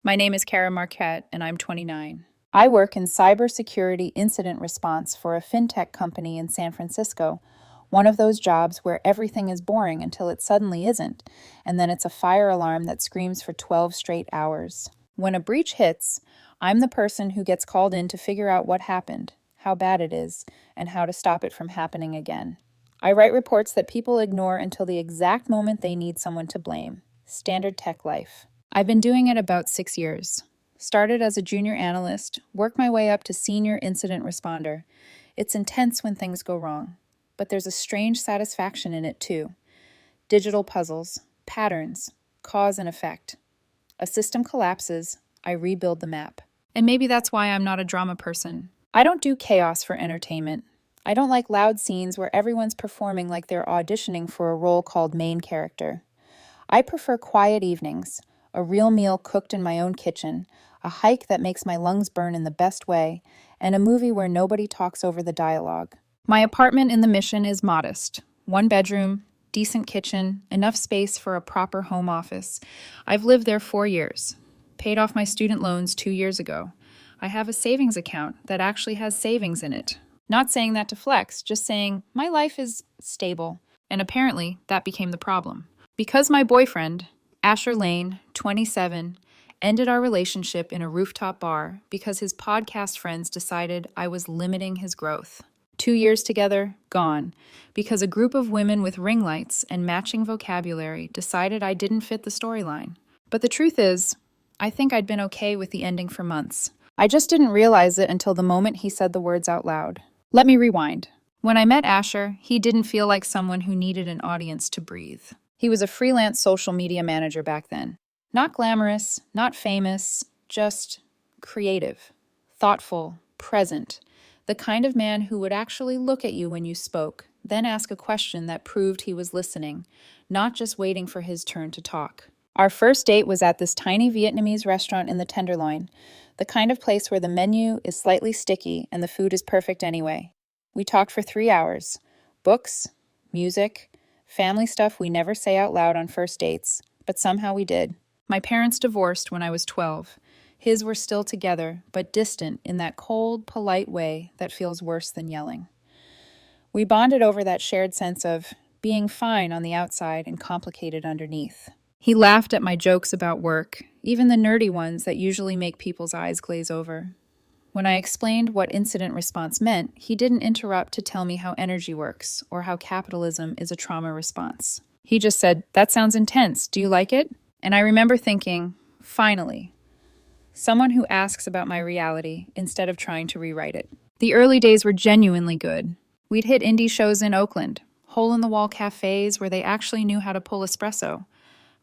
My name is Kara Marquette, and I'm 29. I work in cybersecurity incident response for a fintech company in San Francisco, one of those jobs where everything is boring until it suddenly isn't, and then it's a fire alarm that screams for 12 straight hours. When a breach hits, I'm the person who gets called in to figure out what happened, how bad it is, and how to stop it from happening again. I write reports that people ignore until the exact moment they need someone to blame. Standard tech life. I've been doing it about 6 years. Started as a junior analyst, worked my way up to senior incident responder. It's intense when things go wrong, but there's a strange satisfaction in it too. Digital puzzles, patterns, cause and effect. A system collapses, I rebuild the map. And maybe that's why I'm not a drama person. I don't do chaos for entertainment. I don't like loud scenes where everyone's performing like they're auditioning for a role called main character. I prefer quiet evenings, a real meal cooked in my own kitchen, a hike that makes my lungs burn in the best way, and a movie where nobody talks over the dialogue. My apartment in the Mission is modest. 1 bedroom, decent kitchen, enough space for a proper home office. I've lived there 4 years. Paid off my student loans 2 years ago. I have a savings account that actually has savings in it. Not saying that to flex, just saying my life is stable. And apparently, that became the problem. Because my boyfriend, Asher Lane, 27, ended our relationship in a rooftop bar because his podcast friends decided I was limiting his growth. 2 years together, gone, because a group of women with ring lights and matching vocabulary decided I didn't fit the storyline. But the truth is, I think I'd been okay with the ending for months. I just didn't realize it until the moment he said the words out loud. Let me rewind. When I met Asher, he didn't feel like someone who needed an audience to breathe. He was a freelance social media manager back then. Not glamorous, not famous, just creative, thoughtful, present. The kind of man who would actually look at you when you spoke, then ask a question that proved he was listening, not just waiting for his turn to talk. Our first date was at this tiny Vietnamese restaurant in the Tenderloin, the kind of place where the menu is slightly sticky and the food is perfect anyway. We talked for 3 hours. Books, music, family stuff we never say out loud on first dates, but somehow we did. My parents divorced when I was 12. His were still together, but distant in that cold, polite way that feels worse than yelling. We bonded over that shared sense of being fine on the outside and complicated underneath. He laughed at my jokes about work, even the nerdy ones that usually make people's eyes glaze over. When I explained what incident response meant, he didn't interrupt to tell me how energy works or how capitalism is a trauma response. He just said, "That sounds intense. Do you like it?" And I remember thinking, finally, someone who asks about my reality instead of trying to rewrite it. The early days were genuinely good. We'd hit indie shows in Oakland, hole-in-the-wall cafes where they actually knew how to pull espresso,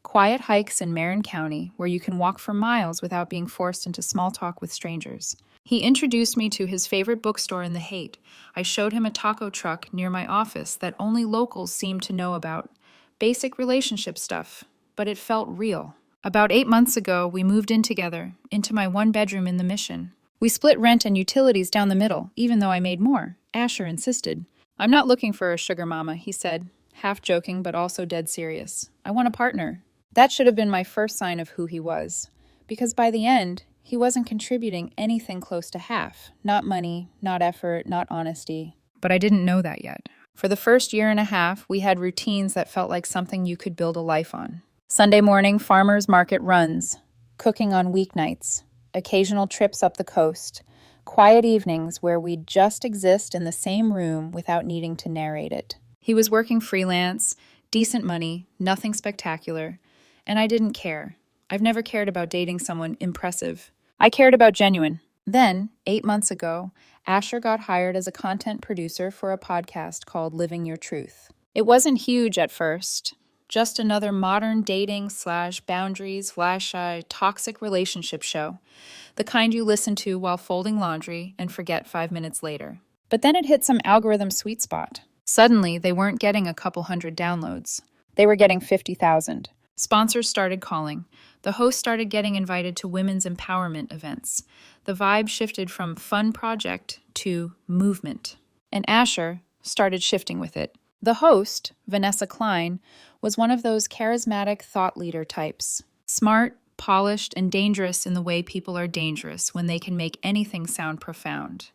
quiet hikes in Marin County where you can walk for miles without being forced into small talk with strangers. He introduced me to his favorite bookstore in the Haight. I showed him a taco truck near my office that only locals seemed to know about. Basic relationship stuff, but it felt real. About 8 months ago, we moved in together, into my 1 bedroom in the Mission. We split rent and utilities down the middle, even though I made more. Asher insisted. "I'm not looking for a sugar mama," he said, half joking but also dead serious. "I want a partner." That should have been my first sign of who he was, because by the end, he wasn't contributing anything close to half. Not money, not effort, not honesty. But I didn't know that yet. For the first year and a half, we had routines that felt like something you could build a life on. Sunday morning farmers market runs, cooking on weeknights, occasional trips up the coast, quiet evenings where we'd just exist in the same room without needing to narrate it. He was working freelance, decent money, nothing spectacular, and I didn't care. I've never cared about dating someone impressive. I cared about genuine. Then, 8 months ago, Asher got hired as a content producer for a podcast called Living Your Truth. It wasn't huge at first, just another modern dating / boundaries / toxic relationship show, the kind you listen to while folding laundry and forget 5 minutes later. But then it hit some algorithm sweet spot. Suddenly, they weren't getting a couple hundred downloads. They were getting 50,000. Sponsors started calling. The host started getting invited to women's empowerment events. The vibe shifted from fun project to movement. And Asher started shifting with it. The host, Vanessa Klein, was one of those charismatic thought leader types. Smart, polished, and dangerous in the way people are dangerous when they can make anything sound profound.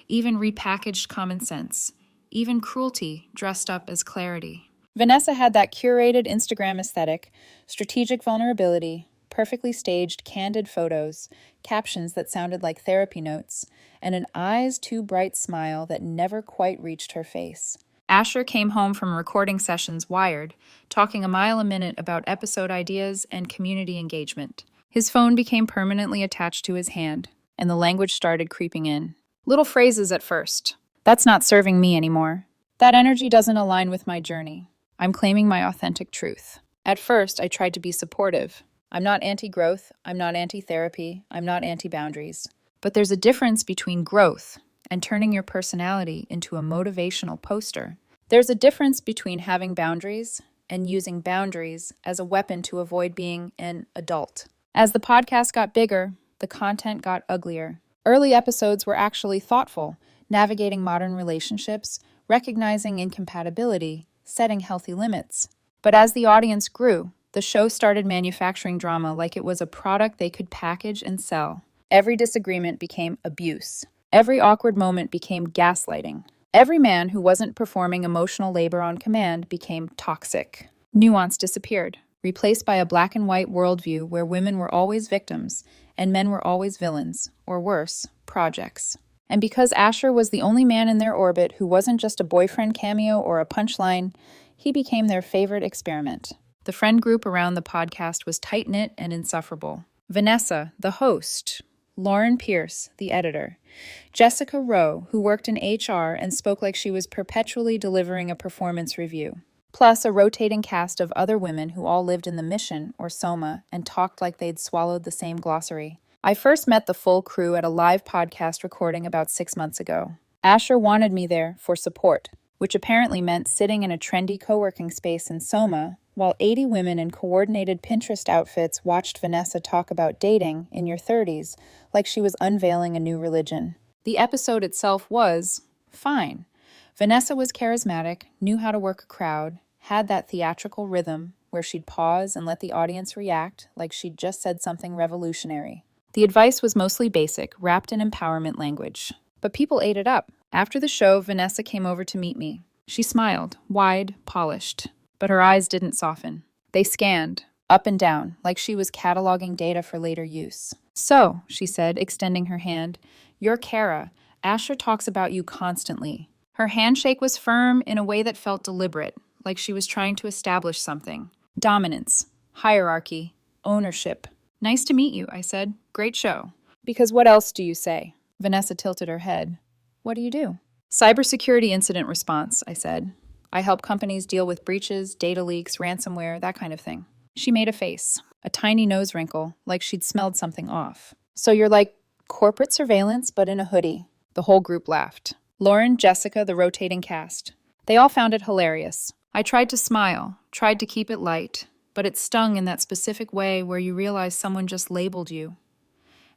Even repackaged common sense. Even cruelty dressed up as clarity. Vanessa had that curated Instagram aesthetic, strategic vulnerability, perfectly staged, candid photos, captions that sounded like therapy notes, and an eyes too bright smile that never quite reached her face. Asher came home from recording sessions wired, talking a mile a minute about episode ideas and community engagement. His phone became permanently attached to his hand, and the language started creeping in. Little phrases at first. That's not serving me anymore. That energy doesn't align with my journey. I'm claiming my authentic truth. At first, I tried to be supportive. I'm not anti-growth, I'm not anti-therapy, I'm not anti-boundaries. But there's a difference between growth and turning your personality into a motivational poster. There's a difference between having boundaries and using boundaries as a weapon to avoid being an adult. As the podcast got bigger, the content got uglier. Early episodes were actually thoughtful, navigating modern relationships, recognizing incompatibility, setting healthy limits. But as the audience grew, the show started manufacturing drama like it was a product they could package and sell. Every disagreement became abuse. Every awkward moment became gaslighting. Every man who wasn't performing emotional labor on command became toxic. Nuance disappeared, replaced by a black and white worldview where women were always victims and men were always villains, or worse, projects. And because Asher was the only man in their orbit who wasn't just a boyfriend cameo or a punchline, he became their favorite experiment. The friend group around the podcast was tight-knit and insufferable. Vanessa, the host. Lauren Pierce, the editor. Jessica Rowe, who worked in HR and spoke like she was perpetually delivering a performance review. Plus a rotating cast of other women who all lived in the Mission, or Soma, and talked like they'd swallowed the same glossary. I first met the full crew at a live podcast recording about 6 months ago. Asher wanted me there for support, which apparently meant sitting in a trendy co-working space in Soma, while 80 women in coordinated Pinterest outfits watched Vanessa talk about dating in your 30s like she was unveiling a new religion. The episode itself was fine. Vanessa was charismatic, knew how to work a crowd, had that theatrical rhythm where she'd pause and let the audience react like she'd just said something revolutionary. The advice was mostly basic, wrapped in empowerment language. But people ate it up. After the show, Vanessa came over to meet me. She smiled, wide, polished. But her eyes didn't soften. They scanned, up and down, like she was cataloging data for later use. So, she said, extending her hand, you're Kara. Asher talks about you constantly. Her handshake was firm in a way that felt deliberate, like she was trying to establish something. Dominance, hierarchy, ownership. Nice to meet you, I said. Great show. Because what else do you say? Vanessa tilted her head. What do you do? Cybersecurity incident response, I said. I help companies deal with breaches, data leaks, ransomware, that kind of thing. She made a face, a tiny nose wrinkle, like she'd smelled something off. So you're like corporate surveillance, but in a hoodie. The whole group laughed. Lauren, Jessica, the rotating cast. They all found it hilarious. I tried to smile, tried to keep it light, but it stung in that specific way where you realize someone just labeled you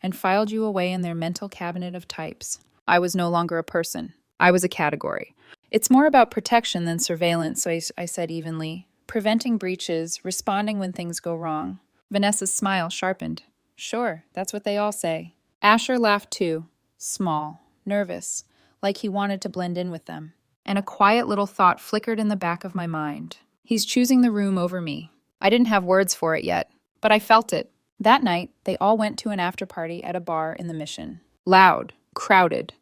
and filed you away in their mental cabinet of types. I was no longer a person. I was a category. It's more about protection than surveillance, I said evenly. Preventing breaches, responding when things go wrong. Vanessa's smile sharpened. Sure, that's what they all say. Asher laughed too. Small, nervous, like he wanted to blend in with them. And a quiet little thought flickered in the back of my mind. He's choosing the room over me. I didn't have words for it yet, but I felt it. That night, they all went to an after-party at a bar in the Mission. Loud, crowded.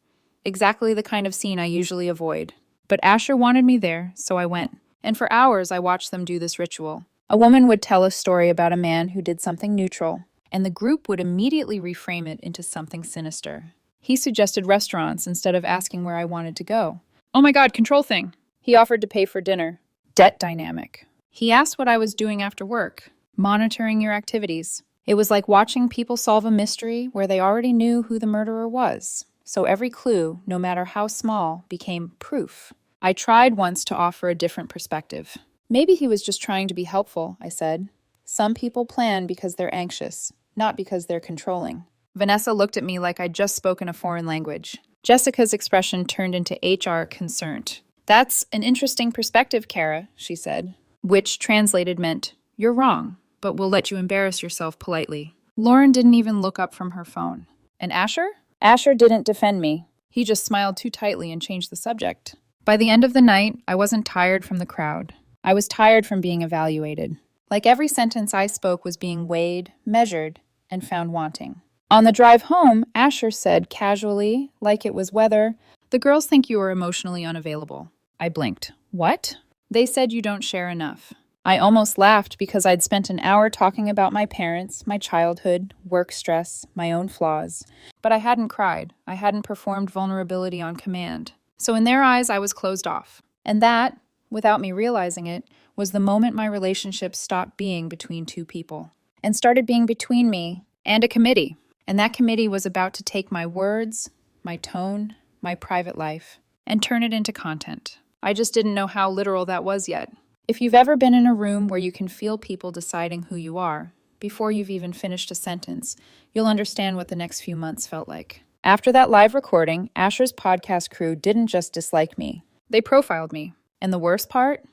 Exactly the kind of scene I usually avoid. But Asher wanted me there, so I went. And for hours, I watched them do this ritual. A woman would tell a story about a man who did something neutral, and the group would immediately reframe it into something sinister. He suggested restaurants instead of asking where I wanted to go. Oh my God, control thing. He offered to pay for dinner. Debt dynamic. He asked what I was doing after work. Monitoring your activities. It was like watching people solve a mystery where they already knew who the murderer was. So every clue, no matter how small, became proof. I tried once to offer a different perspective. Maybe he was just trying to be helpful, I said. Some people plan because they're anxious, not because they're controlling. Vanessa looked at me like I'd just spoken a foreign language. Jessica's expression turned into HR concerned. That's an interesting perspective, Kara, she said, which translated meant, you're wrong. but we'll let you embarrass yourself politely." Lauren didn't even look up from her phone. "And Asher?" Asher didn't defend me. He just smiled too tightly and changed the subject. By the end of the night, I wasn't tired from the crowd. I was tired from being evaluated. Like every sentence I spoke was being weighed, measured, and found wanting. On the drive home, Asher said casually, like it was weather, "The girls think you are emotionally unavailable." I blinked. "What?" "They said you don't share enough." I almost laughed because I'd spent an hour talking about my parents, my childhood, work stress, my own flaws. But I hadn't cried. I hadn't performed vulnerability on command. So in their eyes, I was closed off. And that, without me realizing it, was the moment my relationship stopped being between two people and started being between me and a committee. And that committee was about to take my words, my tone, my private life, and turn it into content. I just didn't know how literal that was yet. If you've ever been in a room where you can feel people deciding who you are, before you've even finished a sentence, you'll understand what the next few months felt like. After that live recording, Asher's podcast crew didn't just dislike me. They profiled me. And the worst part?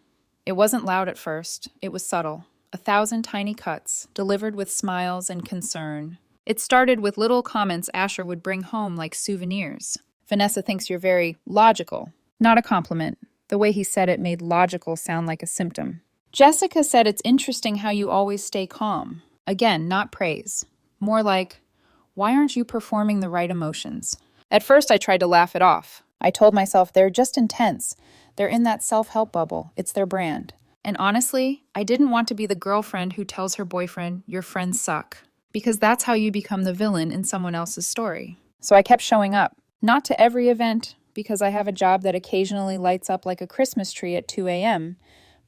It wasn't loud at first. It was subtle. 1,000 tiny cuts, delivered with smiles and concern. It started with little comments Asher would bring home like souvenirs. "Vanessa thinks you're very logical." Not a compliment. The way he said it made logical sound like a symptom. "Jessica said it's interesting how you always stay calm." Again, not praise. More like, "Why aren't you performing the right emotions?" At first, I tried to laugh it off. I told myself they're just intense. They're in that self-help bubble. It's their brand. And honestly, I didn't want to be the girlfriend who tells her boyfriend, "Your friends suck," because that's how you become the villain in someone else's story. So I kept showing up. Not to every event, because I have a job that occasionally lights up like a Christmas tree at 2 a.m.,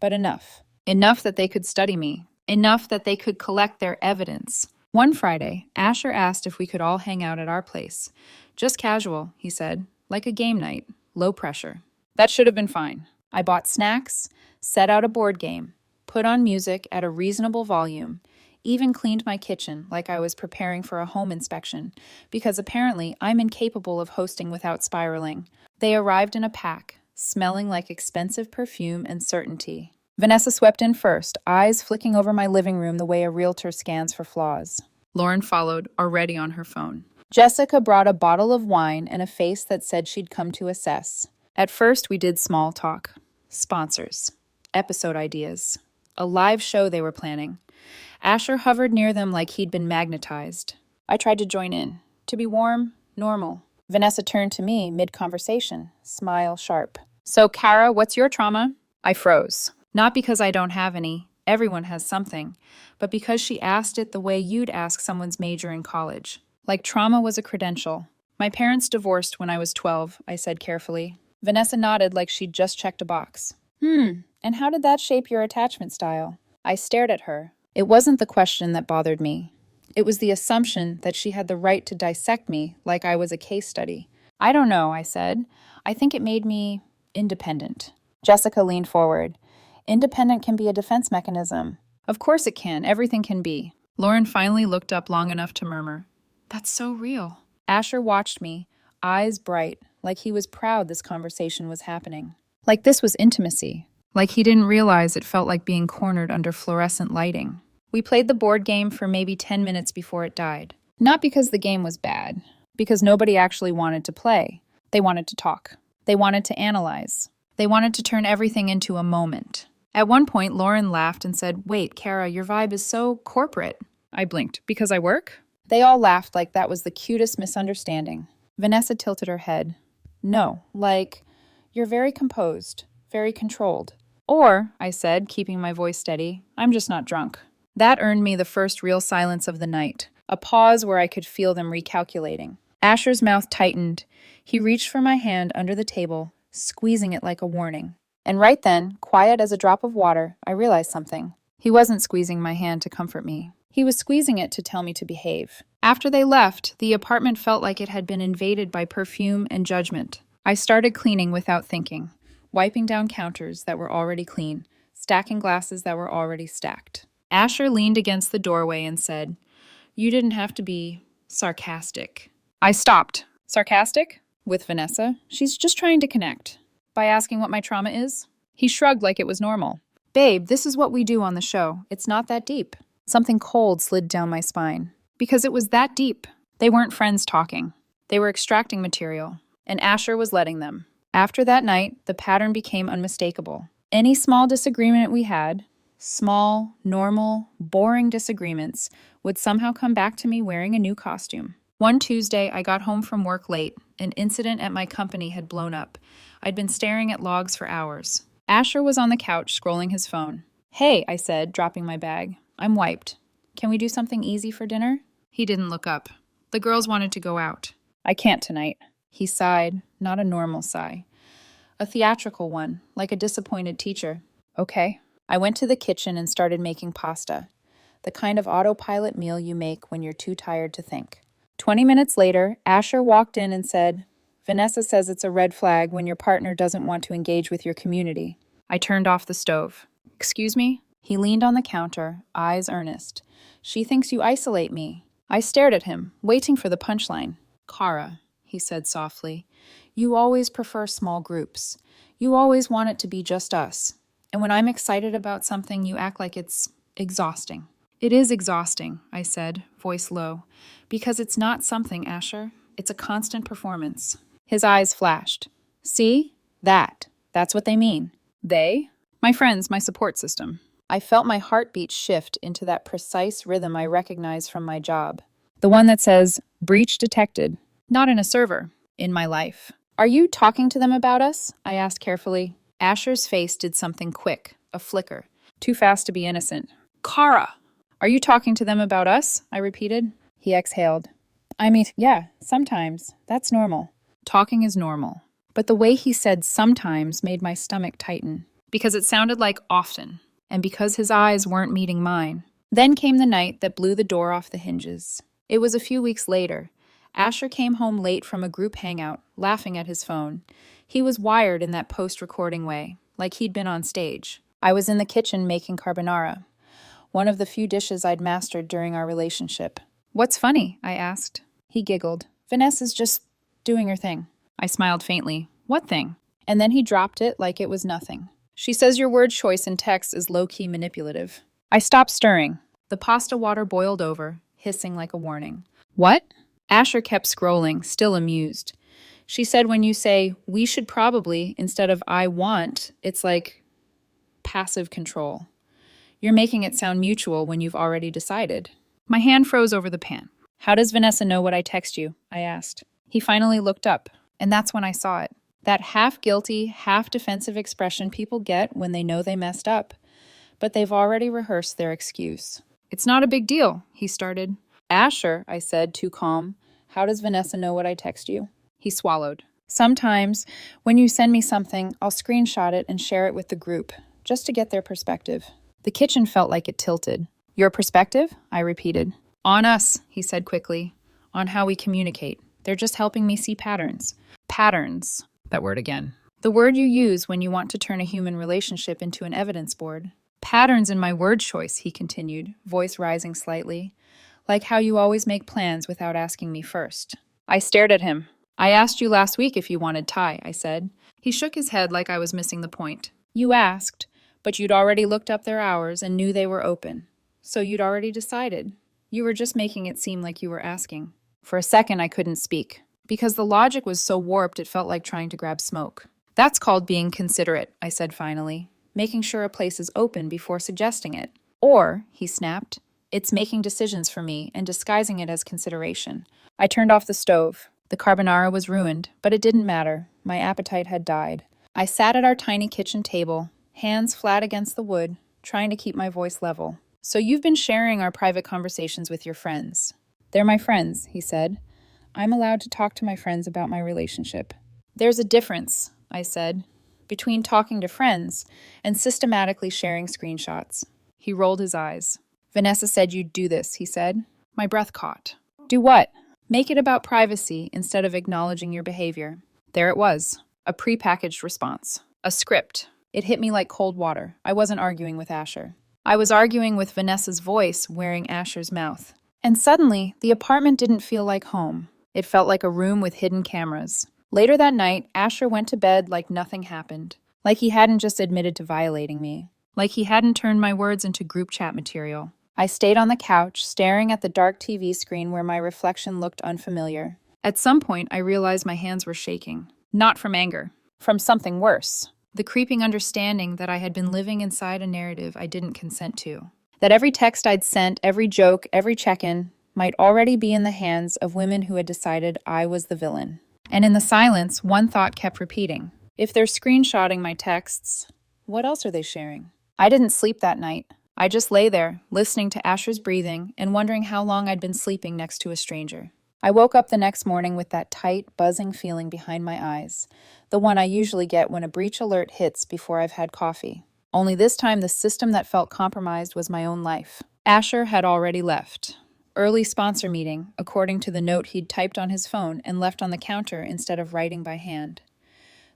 but enough. Enough that they could study me. Enough that they could collect their evidence. One Friday, Asher asked if we could all hang out at our place. "Just casual," he said, "like a game night, low pressure." That should have been fine. I bought snacks, set out a board game, put on music at a reasonable volume, even cleaned my kitchen like I was preparing for a home inspection, because apparently I'm incapable of hosting without spiraling. They arrived in a pack, smelling like expensive perfume and certainty. Vanessa swept in first, eyes flicking over my living room the way a realtor scans for flaws. Lauren followed, already on her phone. Jessica brought a bottle of wine and a face that said she'd come to assess. At first, we did small talk. Sponsors. Episode ideas. A live show they were planning. Asher hovered near them like he'd been magnetized. I tried to join in. To be warm, normal. Vanessa turned to me mid-conversation, smile sharp. "So, Kara, what's your trauma?" I froze. Not because I don't have any. Everyone has something. But because she asked it the way you'd ask someone's major in college. Like trauma was a credential. "My parents divorced when I was 12, I said carefully. Vanessa nodded like she'd just checked a box. And how did that shape your attachment style?" I stared at her. It wasn't the question that bothered me. It was the assumption that she had the right to dissect me like I was a case study. "I don't know," I said. "I think it made me independent." Jessica leaned forward. "Independent can be a defense mechanism." "Of course it can. Everything can be." Lauren finally looked up long enough to murmur, "That's so real." Asher watched me, eyes bright, like he was proud this conversation was happening. Like this was intimacy. Like he didn't realize it felt like being cornered under fluorescent lighting. We played the board game for maybe 10 minutes before it died. Not because the game was bad, because nobody actually wanted to play. They wanted to talk. They wanted to analyze. They wanted to turn everything into a moment. At one point, Lauren laughed and said, "Wait, Kara, your vibe is so corporate." I blinked. "Because I work?" They all laughed like that was the cutest misunderstanding. Vanessa tilted her head. "No, like, you're very composed, very controlled." "Or," I said, keeping my voice steady, "I'm just not drunk." That earned me the first real silence of the night, a pause where I could feel them recalculating. Asher's mouth tightened. He reached for my hand under the table, squeezing it like a warning. And right then, quiet as a drop of water, I realized something. He wasn't squeezing my hand to comfort me. He was squeezing it to tell me to behave. After they left, the apartment felt like it had been invaded by perfume and judgment. I started cleaning without thinking, wiping down counters that were already clean, stacking glasses that were already stacked. Asher leaned against the doorway and said, "You didn't have to be sarcastic." I stopped. "Sarcastic?" With Vanessa. "She's just trying to connect." "By asking what my trauma is?" He shrugged like it was normal. "Babe, this is what we do on the show. It's not that deep." Something cold slid down my spine. Because it was that deep. They weren't friends talking. They were extracting material, and Asher was letting them. After that night, the pattern became unmistakable. Any small disagreement we had, small, normal, boring disagreements, would somehow come back to me wearing a new costume. One Tuesday, I got home from work late. An incident at my company had blown up. I'd been staring at logs for hours. Asher was on the couch scrolling his phone. "Hey," I said, dropping my bag. "I'm wiped. Can we do something easy for dinner?" He didn't look up. The girls wanted to go out. "I can't tonight." He sighed, not a normal sigh. A theatrical one, like a disappointed teacher. "Okay." I went to the kitchen and started making pasta, the kind of autopilot meal you make when you're too tired to think. 20 minutes later, Asher walked in and said, "Vanessa says it's a red flag when your partner doesn't want to engage with your community." I turned off the stove. "Excuse me?" He leaned on the counter, eyes earnest. "She thinks you isolate me." I stared at him, waiting for the punchline. "Kara," he said softly, "you always prefer small groups. You always want it to be just us. And when I'm excited about something, you act like it's exhausting." "It is exhausting," I said, voice low, "because it's not something, Asher. It's a constant performance." His eyes flashed. "See? That's what they mean." "They?" "My friends, my support system." I felt my heartbeat shift into that precise rhythm I recognize from my job. The one that says, "breach detected." Not in a server, in my life. "Are you talking to them about us?" I asked carefully. Asher's face did something quick, a flicker. Too fast to be innocent. "Kara!" "Are you talking to them about us?" I repeated. He exhaled. "I mean, yeah, sometimes. That's normal." Talking is normal. But the way he said sometimes made my stomach tighten. Because it sounded like often. And because his eyes weren't meeting mine. Then came the night that blew the door off the hinges. It was a few weeks later. Asher came home late from a group hangout, laughing at his phone. He was wired in that post-recording way, like he'd been on stage. I was in the kitchen making carbonara, one of the few dishes I'd mastered during our relationship. "What's funny?" I asked. He giggled. "Vanessa's just doing her thing." I smiled faintly. "What thing?" And then he dropped it like it was nothing. "She says your word choice in text is low-key manipulative." I stopped stirring. The pasta water boiled over, hissing like a warning. "What?" Asher kept scrolling, still amused. "She said when you say, 'we should probably,' instead of 'I want,' it's like passive control. You're making it sound mutual when you've already decided." My hand froze over the pan. "How does Vanessa know what I text you?" I asked. He finally looked up, and that's when I saw it. That half-guilty, half-defensive expression people get when they know they messed up. But they've already rehearsed their excuse. "It's not a big deal," he started. "Asher," I said, too calm, "how does Vanessa know what I text you?" He swallowed. "Sometimes, when you send me something, I'll screenshot it and share it with the group, just to get their perspective." The kitchen felt like it tilted. "Your perspective?" I repeated. "On us," he said quickly. "On how we communicate. They're just helping me see patterns." Patterns. That word again. The word you use when you want to turn a human relationship into an evidence board. "Patterns in my word choice," he continued, voice rising slightly. "Like how you always make plans without asking me first." I stared at him. "I asked you last week if you wanted Thai," I said. He shook his head like I was missing the point. "You asked, but you'd already looked up their hours and knew they were open. So you'd already decided. You were just making it seem like you were asking." For a second, I couldn't speak. Because the logic was so warped it felt like trying to grab smoke. "That's called being considerate," I said finally. "Making sure a place is open before suggesting it." "Or," he snapped, "it's making decisions for me and disguising it as consideration." I turned off the stove. The carbonara was ruined, but it didn't matter. My appetite had died. I sat at our tiny kitchen table, hands flat against the wood, trying to keep my voice level. "So you've been sharing our private conversations with your friends." "They're my friends," he said. "I'm allowed to talk to my friends about my relationship." "There's a difference," I said, "between talking to friends and systematically sharing screenshots." He rolled his eyes. "Vanessa said you'd do this," he said. My breath caught. "Do what?" "Make it about privacy instead of acknowledging your behavior." There it was, a prepackaged response. A script. It hit me like cold water. I wasn't arguing with Asher. I was arguing with Vanessa's voice wearing Asher's mouth. And suddenly, the apartment didn't feel like home. It felt like a room with hidden cameras. Later that night, Asher went to bed like nothing happened. Like he hadn't just admitted to violating me. Like he hadn't turned my words into group chat material. I stayed on the couch, staring at the dark TV screen where my reflection looked unfamiliar. At some point, I realized my hands were shaking. Not from anger, from something worse. The creeping understanding that I had been living inside a narrative I didn't consent to. That every text I'd sent, every joke, every check-in, might already be in the hands of women who had decided I was the villain. And in the silence, one thought kept repeating. If they're screenshotting my texts, what else are they sharing? I didn't sleep that night. I just lay there, listening to Asher's breathing and wondering how long I'd been sleeping next to a stranger. I woke up the next morning with that tight, buzzing feeling behind my eyes, the one I usually get when a breach alert hits before I've had coffee. Only this time the system that felt compromised was my own life. Asher had already left. Early sponsor meeting, according to the note he'd typed on his phone and left on the counter instead of writing by hand.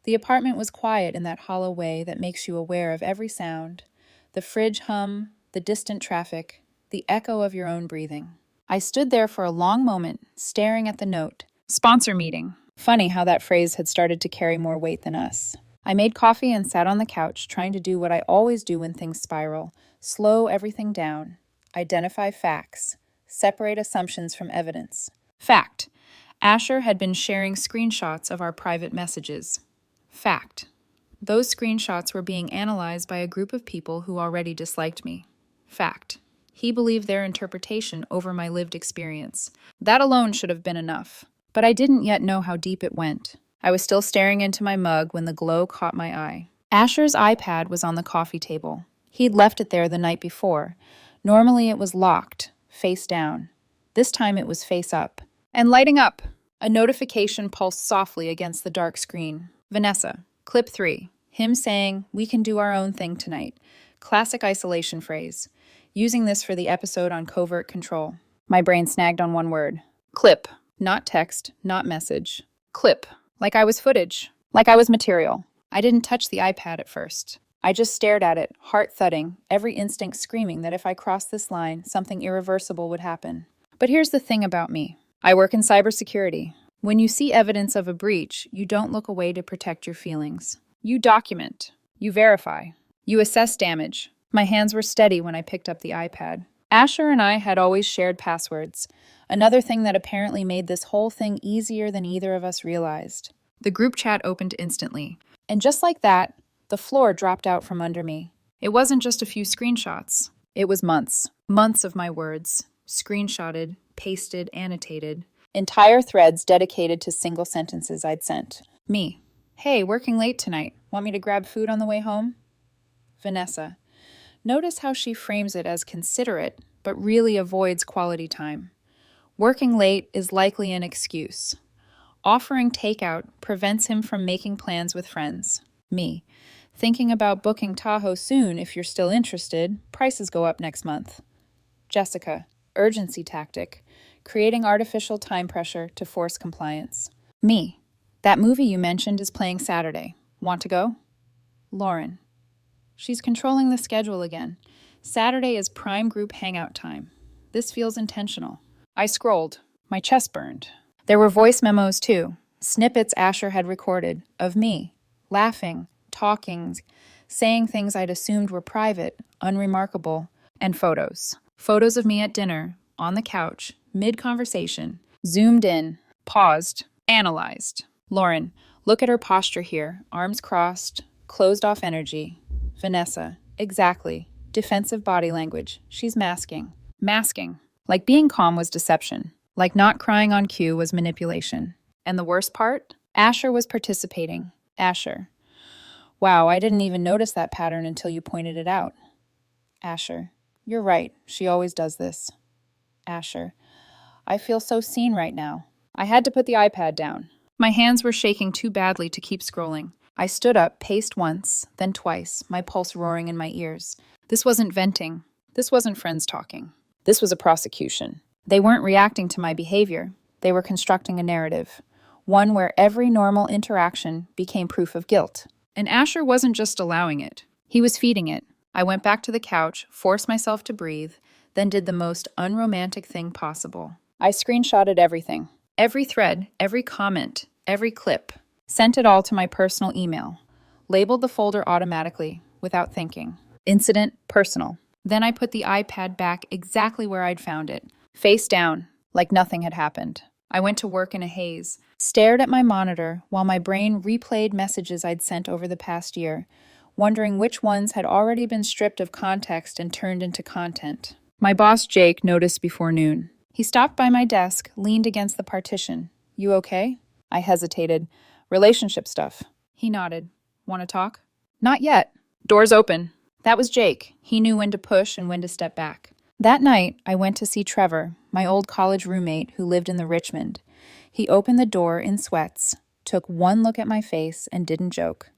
The apartment was quiet in that hollow way that makes you aware of every sound, the fridge hum, the distant traffic, the echo of your own breathing. I stood there for a long moment, staring at the note. Sponsor meeting. Funny how that phrase had started to carry more weight than us. I made coffee and sat on the couch, trying to do what I always do when things spiral. Slow everything down. Identify facts. Separate assumptions from evidence. Fact. Asher had been sharing screenshots of our private messages. Fact. Those screenshots were being analyzed by a group of people who already disliked me. Fact. He believed their interpretation over my lived experience. That alone should have been enough. But I didn't yet know how deep it went. I was still staring into my mug when the glow caught my eye. Asher's iPad was on the coffee table. He'd left it there the night before. Normally it was locked, face down. This time it was face up. And lighting up! A notification pulsed softly against the dark screen. Vanessa, clip 3. Him saying, "We can do our own thing tonight." Classic isolation phrase. Using this for the episode on covert control. My brain snagged on one word. Clip. Not text, not message. Clip. Like I was footage. Like I was material. I didn't touch the iPad at first. I just stared at it, heart thudding, every instinct screaming that if I crossed this line, something irreversible would happen. But here's the thing about me. I work in cybersecurity. When you see evidence of a breach, you don't look away to protect your feelings. You document. You verify. You assess damage. My hands were steady when I picked up the iPad. Asher and I had always shared passwords, another thing that apparently made this whole thing easier than either of us realized. The group chat opened instantly, and just like that, the floor dropped out from under me. It wasn't just a few screenshots. It was months. Months of my words, screenshotted, pasted, annotated. Entire threads dedicated to single sentences I'd sent. Me. Hey, working late tonight. Want me to grab food on the way home? Vanessa. Notice how she frames it as considerate, but really avoids quality time. Working late is likely an excuse. Offering takeout prevents him from making plans with friends. Me. Thinking about booking Tahoe soon if you're still interested. Prices go up next month. Jessica. Urgency tactic. Creating artificial time pressure to force compliance. Me. That movie you mentioned is playing Saturday. Want to go? Lauren. She's controlling the schedule again. Saturday is prime group hangout time. This feels intentional. I scrolled. My chest burned. There were voice memos too, snippets Asher had recorded, of me, laughing, talking, saying things I'd assumed were private, unremarkable, and photos. Photos of me at dinner, on the couch, mid-conversation, zoomed in, paused, analyzed. Lauren, look at her posture here, arms crossed, closed-off energy. Vanessa, exactly. Defensive body language. She's masking. Masking. Like being calm was deception. Like not crying on cue was manipulation. And the worst part? Asher was participating. Asher. Wow, I didn't even notice that pattern until you pointed it out. Asher. You're right. She always does this. Asher. I feel so seen right now. I had to put the iPad down. My hands were shaking too badly to keep scrolling. I stood up, paced once, then twice, my pulse roaring in my ears. This wasn't venting. This wasn't friends talking. This was a prosecution. They weren't reacting to my behavior. They were constructing a narrative. One where every normal interaction became proof of guilt. And Asher wasn't just allowing it. He was feeding it. I went back to the couch, forced myself to breathe, then did the most unromantic thing possible. I screenshotted everything. Every thread, every comment, every clip. Sent it all to my personal email. Labeled the folder automatically, without thinking. Incident, personal. Then I put the iPad back exactly where I'd found it, face down, like nothing had happened. I went to work in a haze, stared at my monitor while my brain replayed messages I'd sent over the past year, wondering which ones had already been stripped of context and turned into content. My boss, Jake, noticed before noon. He stopped by my desk, leaned against the partition. "You okay?" I hesitated. "Relationship stuff." He nodded. "Want to talk?" "Not yet." "Doors open." That was Jake. He knew when to push and when to step back. That night, I went to see Trevor, my old college roommate who lived in the Richmond. He opened the door in sweats, took one look at my face, and didn't joke.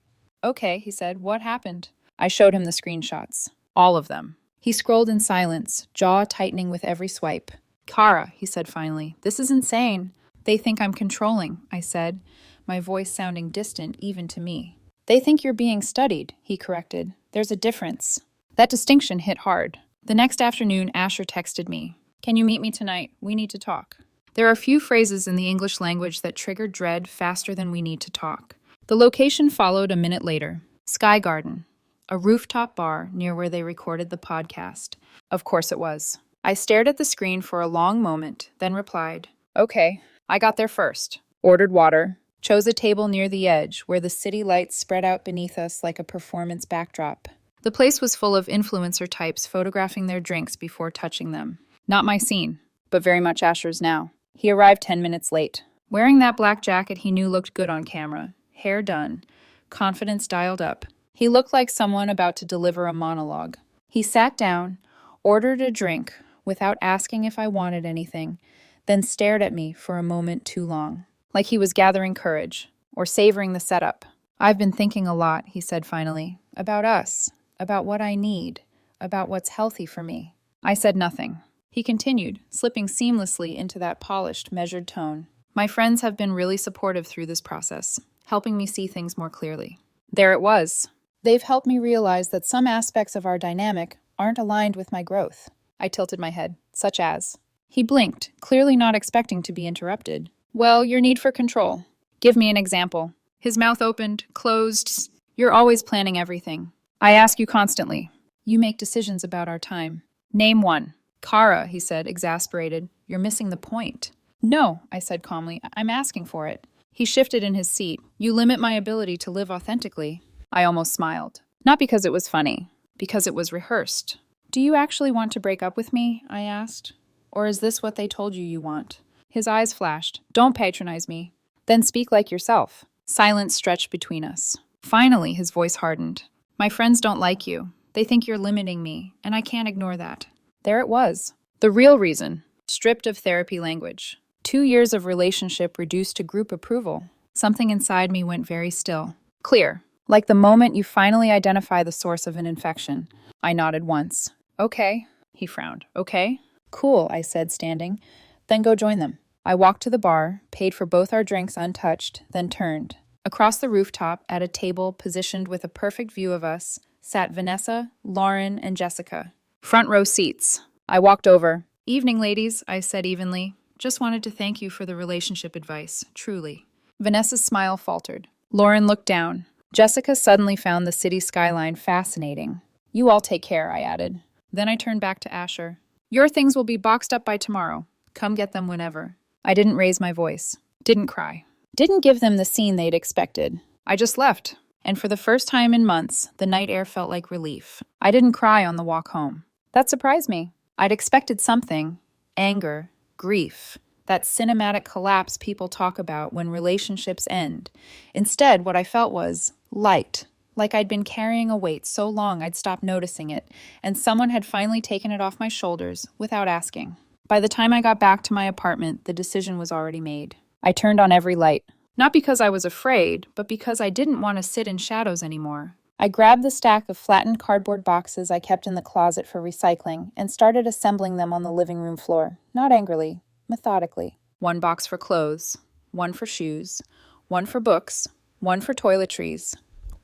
"Okay," he said. "What happened?" I showed him the screenshots. All of them. He scrolled in silence, jaw tightening with every swipe. "Kara," he said finally, "this is insane." "They think I'm controlling," I said, my voice sounding distant even to me. "They think you're being studied," he corrected. "There's a difference." That distinction hit hard. The next afternoon, Asher texted me. "Can you meet me tonight? We need to talk." There are few phrases in the English language that trigger dread faster than "we need to talk." The location followed a minute later. Sky Garden, a rooftop bar near where they recorded the podcast. Of course it was. I stared at the screen for a long moment, then replied, "Okay." I got there first, ordered water, chose a table near the edge where the city lights spread out beneath us like a performance backdrop. The place was full of influencer types photographing their drinks before touching them. Not my scene, but very much Asher's now. He arrived 10 minutes late. Wearing that black jacket he knew looked good on camera, hair done, confidence dialed up. He looked like someone about to deliver a monologue. He sat down, ordered a drink without asking if I wanted anything, then stared at me for a moment too long, like he was gathering courage or savoring the setup. "I've been thinking a lot," he said finally, "about us. About what I need, about what's healthy for me." I said nothing. He continued, slipping seamlessly into that polished, measured tone. "My friends have been really supportive through this process, helping me see things more clearly." There it was. They've helped me realize that some aspects of our dynamic aren't aligned with my growth. I tilted my head, such as. He blinked, clearly not expecting to be interrupted. "Well, your need for control. Give me an example." His mouth opened, closed. "You're always planning everything. I ask you constantly. You make decisions about our time. Name one." "Kara," he said, exasperated. "You're missing the point." "No," I said calmly. "I'm asking for it." He shifted in his seat. "You limit my ability to live authentically." I almost smiled. Not because it was funny, because it was rehearsed. "Do you actually want to break up with me?" I asked. "Or is this what they told you want?" His eyes flashed. "Don't patronize me." "Then speak like yourself." Silence stretched between us. Finally, his voice hardened. "My friends don't like you. They think you're limiting me, and I can't ignore that." There it was. The real reason, stripped of therapy language. 2 years of relationship reduced to group approval. Something inside me went very still. Clear, like the moment you finally identify the source of an infection. I nodded once. "Okay," he frowned. "Okay?" "Cool," I said, standing. "Then go join them." I walked to the bar, paid for both our drinks untouched, then turned. Across the rooftop, at a table positioned with a perfect view of us, sat Vanessa, Lauren, and Jessica. Front row seats. I walked over. "Evening, ladies," I said evenly. "Just wanted to thank you for the relationship advice, truly." Vanessa's smile faltered. Lauren looked down. Jessica suddenly found the city skyline fascinating. "You all take care," I added. Then I turned back to Asher. "Your things will be boxed up by tomorrow. Come get them whenever." I didn't raise my voice. Didn't cry. Didn't give them the scene they'd expected. I just left. And for the first time in months, the night air felt like relief. I didn't cry on the walk home. That surprised me. I'd expected something. Anger, grief, that cinematic collapse people talk about when relationships end. Instead, what I felt was light, like I'd been carrying a weight so long I'd stopped noticing it, and someone had finally taken it off my shoulders without asking. By the time I got back to my apartment, the decision was already made. I turned on every light. Not because I was afraid, but because I didn't want to sit in shadows anymore. I grabbed the stack of flattened cardboard boxes I kept in the closet for recycling and started assembling them on the living room floor, not angrily, methodically. One box for clothes, one for shoes, one for books, one for toiletries,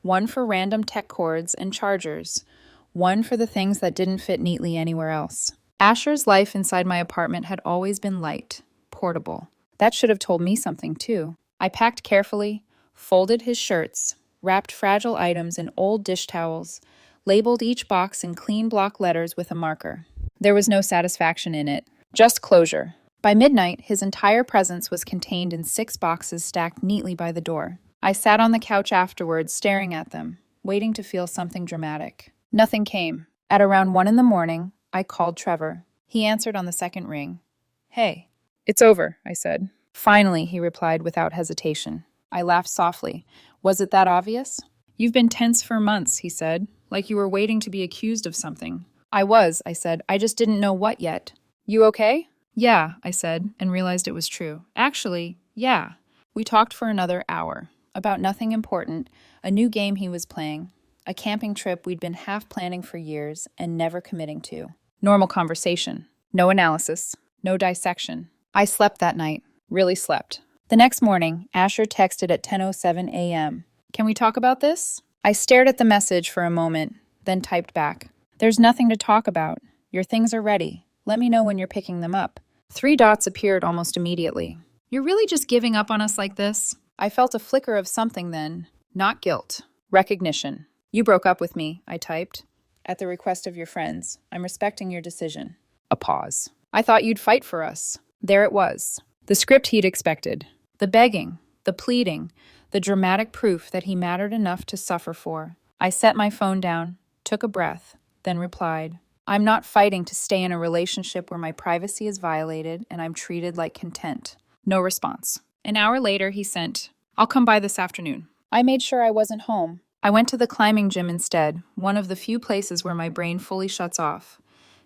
one for random tech cords and chargers, one for the things that didn't fit neatly anywhere else. Asher's life inside my apartment had always been light, portable. That should have told me something, too. I packed carefully, folded his shirts, wrapped fragile items in old dish towels, labeled each box in clean block letters with a marker. There was no satisfaction in it, just closure. By midnight, his entire presence was contained in 6 boxes stacked neatly by the door. I sat on the couch afterwards, staring at them, waiting to feel something dramatic. Nothing came. At around 1 in the morning, I called Trevor. He answered on the second ring. "Hey." "It's over," I said. "Finally," he replied without hesitation. I laughed softly. "Was it that obvious?" "You've been tense for months," he said, "like you were waiting to be accused of something." "I was," I said. "I just didn't know what yet." "You okay?" "Yeah," I said, and realized it was true. "Actually, yeah." We talked for another hour, about nothing important, a new game he was playing, a camping trip we'd been half planning for years and never committing to. Normal conversation. No analysis. No dissection. I slept that night. Really slept. The next morning, Asher texted at 10:07 a.m. "Can we talk about this?" I stared at the message for a moment, then typed back. "There's nothing to talk about. Your things are ready. Let me know when you're picking them up." 3 dots appeared almost immediately. "You're really just giving up on us like this?" I felt a flicker of something then. Not guilt. Recognition. "You broke up with me," I typed. "At the request of your friends. I'm respecting your decision." A pause. "I thought you'd fight for us." There it was. The script he'd expected. The begging. The pleading. The dramatic proof that he mattered enough to suffer for. I set my phone down, took a breath, then replied, "I'm not fighting to stay in a relationship where my privacy is violated and I'm treated like content." No response. An hour later, he sent, "I'll come by this afternoon." I made sure I wasn't home. I went to the climbing gym instead, one of the few places where my brain fully shuts off.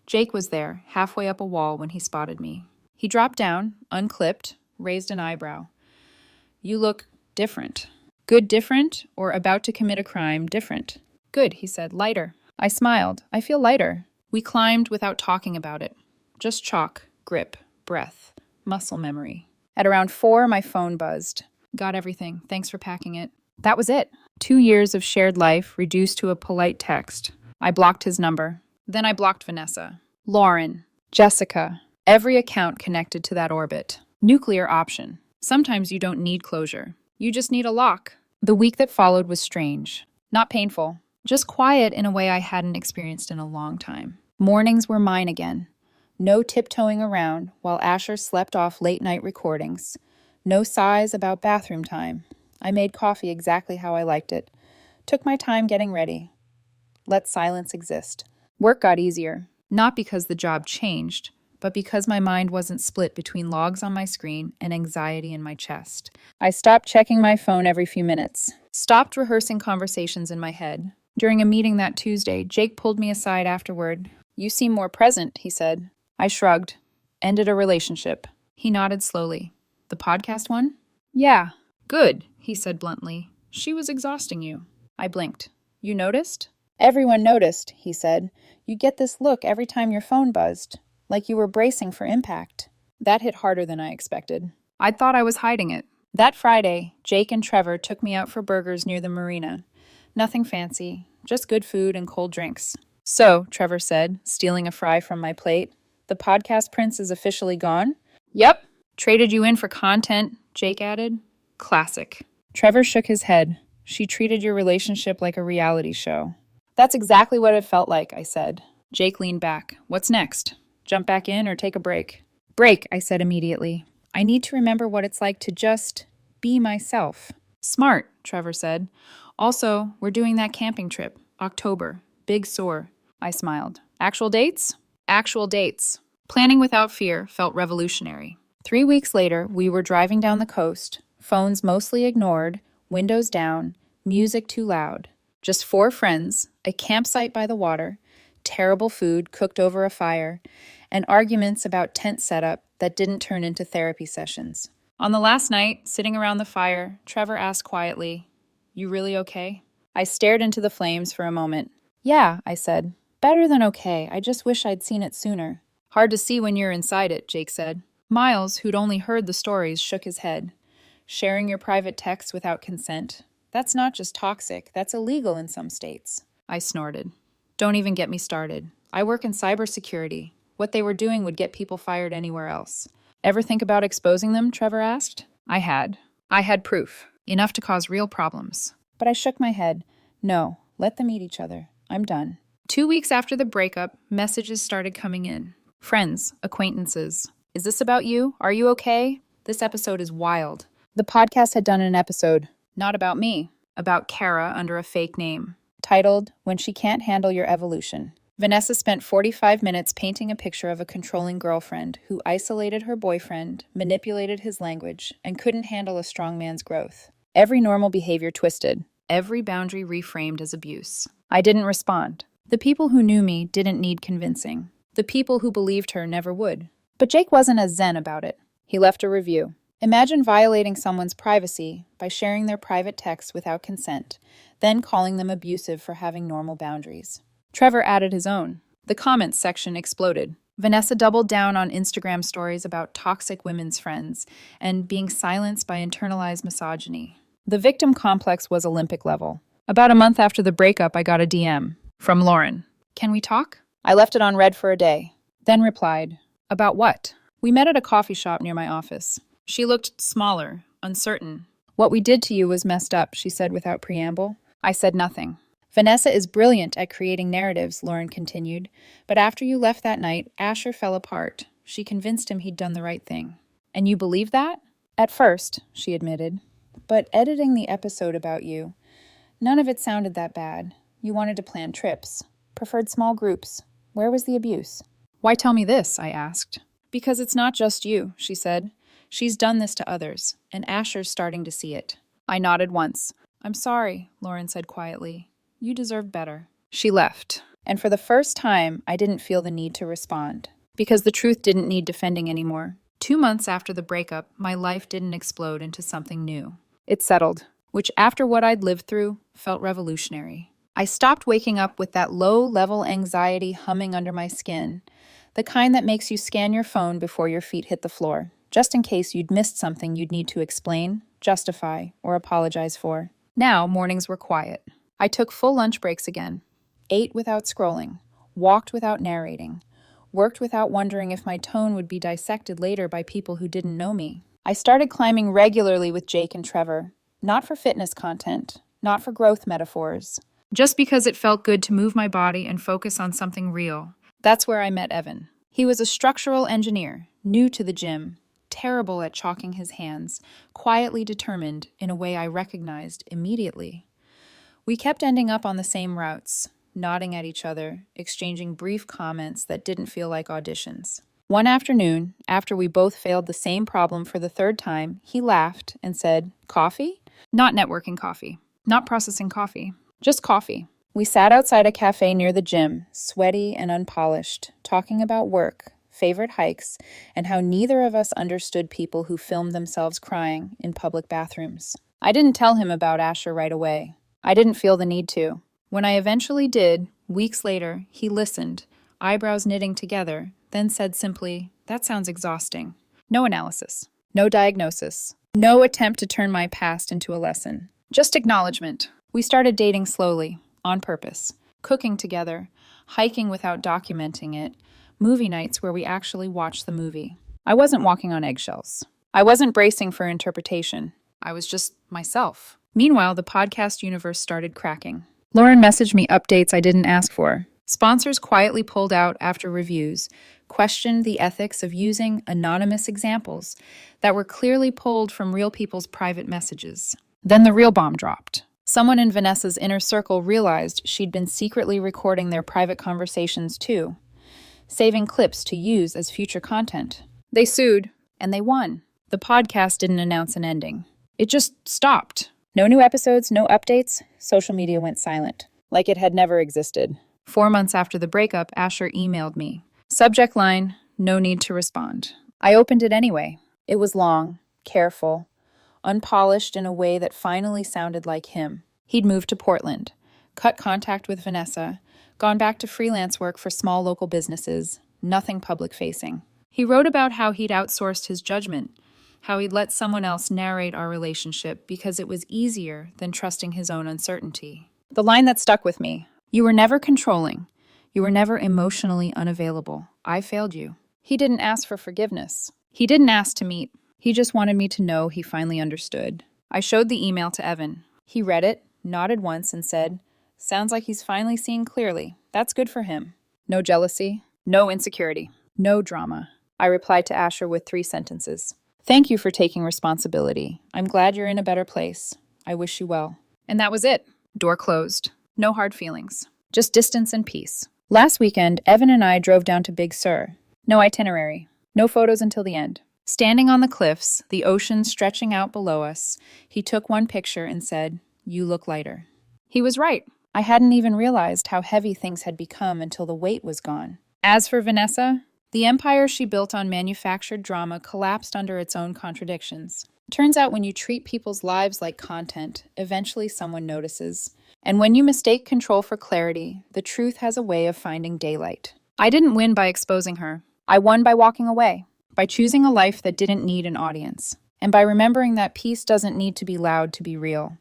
Jake was there, halfway up a wall, when he spotted me. He dropped down, unclipped, raised an eyebrow. "You look different." "Good different, or about to commit a crime different?" "Good," he said, "lighter." I smiled. "I feel lighter." We climbed without talking about it. Just chalk, grip, breath, muscle memory. At around 4, my phone buzzed. "Got everything. Thanks for packing it." That was it. 2 years of shared life reduced to a polite text. I blocked his number. Then I blocked Vanessa, Lauren, Jessica, every account connected to that orbit. Nuclear option. Sometimes you don't need closure. You just need a lock. The week that followed was strange. Not painful. Just quiet in a way I hadn't experienced in a long time. Mornings were mine again. No tiptoeing around while Asher slept off late-night recordings. No sighs about bathroom time. I made coffee exactly how I liked it. Took my time getting ready. Let silence exist. Work got easier, not because the job changed, but because my mind wasn't split between logs on my screen and anxiety in my chest. I stopped checking my phone every few minutes. Stopped rehearsing conversations in my head. During a meeting that Tuesday, Jake pulled me aside afterward. "You seem more present," he said. I shrugged. "Ended a relationship." He nodded slowly. "The podcast one?" "Yeah." "Good," he said bluntly. "She was exhausting you." I blinked. "You noticed?" "Everyone noticed," he said. "You get this look every time your phone buzzed, like you were bracing for impact." That hit harder than I expected. I thought I was hiding it. That Friday, Jake and Trevor took me out for burgers near the marina. Nothing fancy, just good food and cold drinks. "So," Trevor said, stealing a fry from my plate, "the podcast prince is officially gone?" "Yep." "Traded you in for content," Jake added. Classic. Trevor shook his head. "She treated your relationship like a reality show." "That's exactly what it felt like," I said. Jake leaned back. "What's next? Jump back in or take a break?" "Break," I said immediately. "I need to remember what it's like to just be myself." "Smart," Trevor said. "Also, we're doing that camping trip. October. Big Sur." I smiled. "Actual dates?" "Actual dates." Planning without fear felt revolutionary. 3 weeks later, we were driving down the coast, phones mostly ignored, windows down, music too loud. Just 4 friends, a campsite by the water, terrible food cooked over a fire, and arguments about tent setup that didn't turn into therapy sessions. On the last night, sitting around the fire, Trevor asked quietly, "You really okay?" I stared into the flames for a moment. "Yeah," I said. "Better than okay. I just wish I'd seen it sooner." "Hard to see when you're inside it," Jake said. Miles, who'd only heard the stories, shook his head. "Sharing your private texts without consent. That's not just toxic, that's illegal in some states." I snorted. "Don't even get me started. I work in cybersecurity. What they were doing would get people fired anywhere else." "Ever think about exposing them?" Trevor asked. I had. I had proof. Enough to cause real problems. But I shook my head. "No, let them eat each other. I'm done. 2 weeks after the breakup, messages started coming in. Friends, acquaintances. Is this about you? Are you okay? This episode is wild. The podcast had done an episode, not about me, about Kara under a fake name, titled When She Can't Handle Your Evolution. Vanessa spent 45 minutes painting a picture of a controlling girlfriend who isolated her boyfriend, manipulated his language, and couldn't handle a strong man's growth. Every normal behavior twisted, every boundary reframed as abuse. I didn't respond. The people who knew me didn't need convincing. The people who believed her never would. But Jake wasn't as zen about it. He left a review. Imagine violating someone's privacy by sharing their private texts without consent, then calling them abusive for having normal boundaries. Trevor added his own. The comments section exploded. Vanessa doubled down on Instagram stories about toxic women's friends and being silenced by internalized misogyny. The victim complex was Olympic level. About a month after the breakup, I got a DM from Lauren. Can we talk? I left it on read for a day, then replied, about what? We met at a coffee shop near my office. She looked smaller, uncertain. What we did to you was messed up, she said without preamble. I said nothing. Vanessa is brilliant at creating narratives, Lauren continued. But after you left that night, Asher fell apart. She convinced him he'd done the right thing. And you believe that? At first, she admitted. But editing the episode about you, none of it sounded that bad. You wanted to plan trips, preferred small groups. Where was the abuse? Why tell me this? I asked. Because it's not just you, she said. She's done this to others, and Asher's starting to see it. I nodded once. I'm sorry, Lauren said quietly. You deserve better. She left, and for the first time, I didn't feel the need to respond, because the truth didn't need defending anymore. 2 months after the breakup, my life didn't explode into something new. It settled, which after what I'd lived through, felt revolutionary. I stopped waking up with that low-level anxiety humming under my skin, the kind that makes you scan your phone before your feet hit the floor, just in case you'd missed something you'd need to explain, justify, or apologize for. Now, mornings were quiet. I took full lunch breaks again, ate without scrolling, walked without narrating, worked without wondering if my tone would be dissected later by people who didn't know me. I started climbing regularly with Jake and Trevor, not for fitness content, not for growth metaphors, just because it felt good to move my body and focus on something real. That's where I met Evan. He was a structural engineer, new to the gym, terrible at chalking his hands, quietly determined in a way I recognized immediately. We kept ending up on the same routes, nodding at each other, exchanging brief comments that didn't feel like auditions. One afternoon, after we both failed the same problem for the third time, he laughed and said, "Coffee?" Not networking coffee, not processing coffee, just coffee. We sat outside a cafe near the gym, sweaty and unpolished, talking about work, favorite hikes, and how neither of us understood people who filmed themselves crying in public bathrooms. I didn't tell him about Asher right away. I didn't feel the need to. When I eventually did, weeks later, he listened, eyebrows knitting together, then said simply, "That sounds exhausting." No analysis, no diagnosis, no attempt to turn my past into a lesson. Just acknowledgement. We started dating slowly, on purpose, cooking together, hiking without documenting it, movie nights where we actually watched the movie. I wasn't walking on eggshells. I wasn't bracing for interpretation. I was just myself. Meanwhile, the podcast universe started cracking. Lauren messaged me updates I didn't ask for. Sponsors quietly pulled out after reviews, questioned the ethics of using anonymous examples that were clearly pulled from real people's private messages. Then the real bomb dropped. Someone in Vanessa's inner circle realized she'd been secretly recording their private conversations too, saving clips to use as future content. They sued, and they won. The podcast didn't announce an ending. It just stopped. No new episodes, no updates. Social media went silent, like it had never existed. 4 months after the breakup, Asher emailed me. Subject line, no need to respond. I opened it anyway. It was long, careful, unpolished in a way that finally sounded like him. He'd moved to Portland, cut contact with Vanessa, gone back to freelance work for small local businesses, nothing public-facing. He wrote about how he'd outsourced his judgment, how he'd let someone else narrate our relationship because it was easier than trusting his own uncertainty. The line that stuck with me, "You were never controlling. You were never emotionally unavailable. I failed you." He didn't ask for forgiveness. He didn't ask to meet. He just wanted me to know he finally understood. I showed the email to Evan. He read it, nodded once, and said, Sounds like he's finally seeing clearly. That's good for him. No jealousy, no insecurity, no drama. I replied to Asher with 3 sentences. Thank you for taking responsibility. I'm glad you're in a better place. I wish you well. And that was it. Door closed. No hard feelings. Just distance and peace. Last weekend, Evan and I drove down to Big Sur. No itinerary. No photos until the end. Standing on the cliffs, the ocean stretching out below us, he took one picture and said, "You look lighter." He was right. I hadn't even realized how heavy things had become until the weight was gone. As for Vanessa, the empire she built on manufactured drama collapsed under its own contradictions. Turns out when you treat people's lives like content, eventually someone notices. And when you mistake control for clarity, the truth has a way of finding daylight. I didn't win by exposing her. I won by walking away, by choosing a life that didn't need an audience, and by remembering that peace doesn't need to be loud to be real.